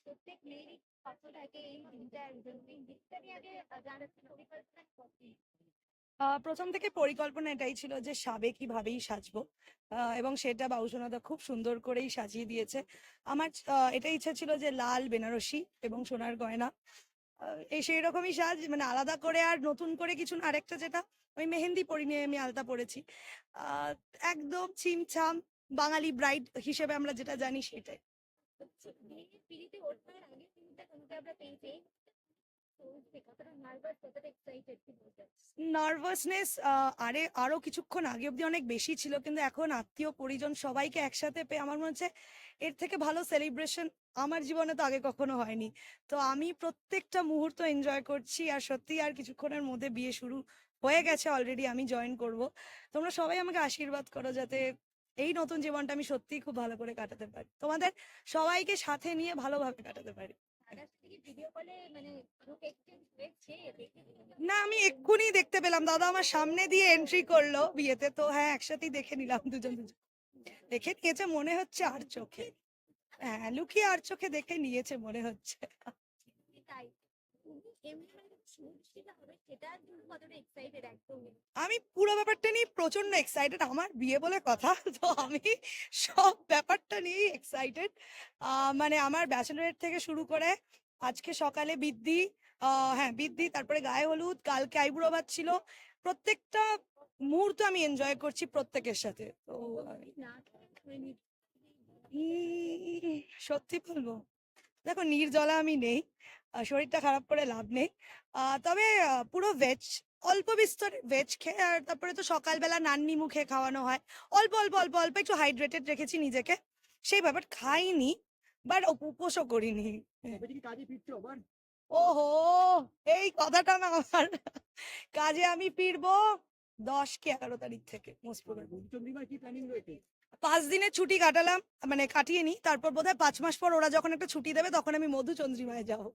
প্রত্যেক মেয়েরই স্বপ্ন থাকে এই দিনটা একদম এই দিনটা নিয়ে আগে জানার পরিকল্পনা কি? প্রথম থেকে পরিকল্পনা এটাই ছিল যে সাবেকিভাবেই সাজবো। এবং সেটা বাবুসোনাদা খুব সুন্দর করেই সাজিয়ে দিয়েছে। আমার এটাই ইচ্ছা ছিল যে লাল বেনারসি এবং সোনার গয়না। এই সেই রকমই সাজ, মানে আলাদা করে আর নতুন করে কিছু না। আরেকটা যেটা, আমি মেহেন্দি পরিনি, আমি আলতা পরেছি। আহ, একদম ছিমছাম বাঙালি ব্রাইড হিসেবে আমরা যেটা জানি সেটাই। বিয়ের পিড়িতে ওঠার আগে দিনটা তোমাকে আমরা পেয়েছি চলছে কতটা নার্ভাস কতটা এক্সাইটেড কি বলতে? নার্ভাসনেস আরো কিছুক্ষণ আগে অব্দি অনেক বেশি ছিল, কিন্তু এখন আত্মীয় পরিজন সবাইকে একসাথে পেয়ে আমার মনে হচ্ছে এর থেকে ভালো সেলিব্রেশন আমার জীবনে তো আগে কখনো হয়নি। তো আমি প্রত্যেকটা মুহূর্ত এনজয় করছি, আর সত্যি আর কিছুক্ষণের মধ্যে বিয়ে শুরু হয়ে গেছে অলরেডি, আমি জয়েন করব। তোমরা সবাই আমাকে আশীর্বাদ করো যাতে এই নতুন জীবনটা আমি সত্যিই খুব ভালো করে কাটাতে পারি, তোমাদের সবাইকে সাথে নিয়ে ভালোভাবে কাটাতে পারি। দাদার সাথে কি ভিডিও কলে মানে গ্রুপ এক্সচেঞ্জ হয়েছে দেখে? না, আমি এক্ষুনি দেখতে পেলাম দাদা আমার সামনে দিয়ে এন্ট্রি করলো বিয়েতে, তো হ্যাঁ একসাথেই দেখে নিলাম দুজন দুজন। দেখে নিয়েছে মনে হচ্ছে আর চোখে, হ্যাঁ লুকিয়ে আর চোখে দেখে নিয়েছে মনে হচ্ছে। তাই তুমি এমনি মানে শুনছিলা হবে সেটার জন্য কতটা এক্সাইটেড একদম? আমি পুরো ব্যাপারটা নিয়ে প্রচন্ড এক্সাইটেড, আমার বিয়ে বলে কথা তো আমি সব ব্যাপারটা নিয়েই এক্সাইটেড। মানে আমার ব্যাচেলরেট থেকে শুরু করে আজকে সকালে বিদ্যি, হ্যাঁ বিদ্যি, তারপরে গায়ে হলুদ, কালকে আইবুড়ো ভাত ছিল, প্রত্যেকটা মুহূর্ত আমি এনজয় করছি প্রত্যেকের সাথে। তো না হয়নি সত্যি বলবো, দেখো নির্জলা আমি নেই, শরীরটা খারাপ করে লাভ নেই। তবে পুরো ভেজ, অল্প বিস্তর ভেজ খেয়ে, আর তারপরে তো সকালবেলা নান্নি মুখে খাওয়ানো হয়, অল্প অল্প অল্প অল্প একটু হাইড্রেটেড রেখেছি নিজেকে, সেই ব্যাপার খাইনি, বাট উপোসও করিনি। ওহো, এই কথাটা না আমার, কাজে আমি ফিরবো 10 কি 11 তারিখ থেকে মোস্ট প্রবাবলি। 5 দিনের ছুটি কাটালাম, মানে কাটিয়ে নি, তারপর বোধহয় 5 মাস পর ওরা যখন একটা ছুটি দেবে তখন আমি মধুচন্দ্রিমায় যাবো।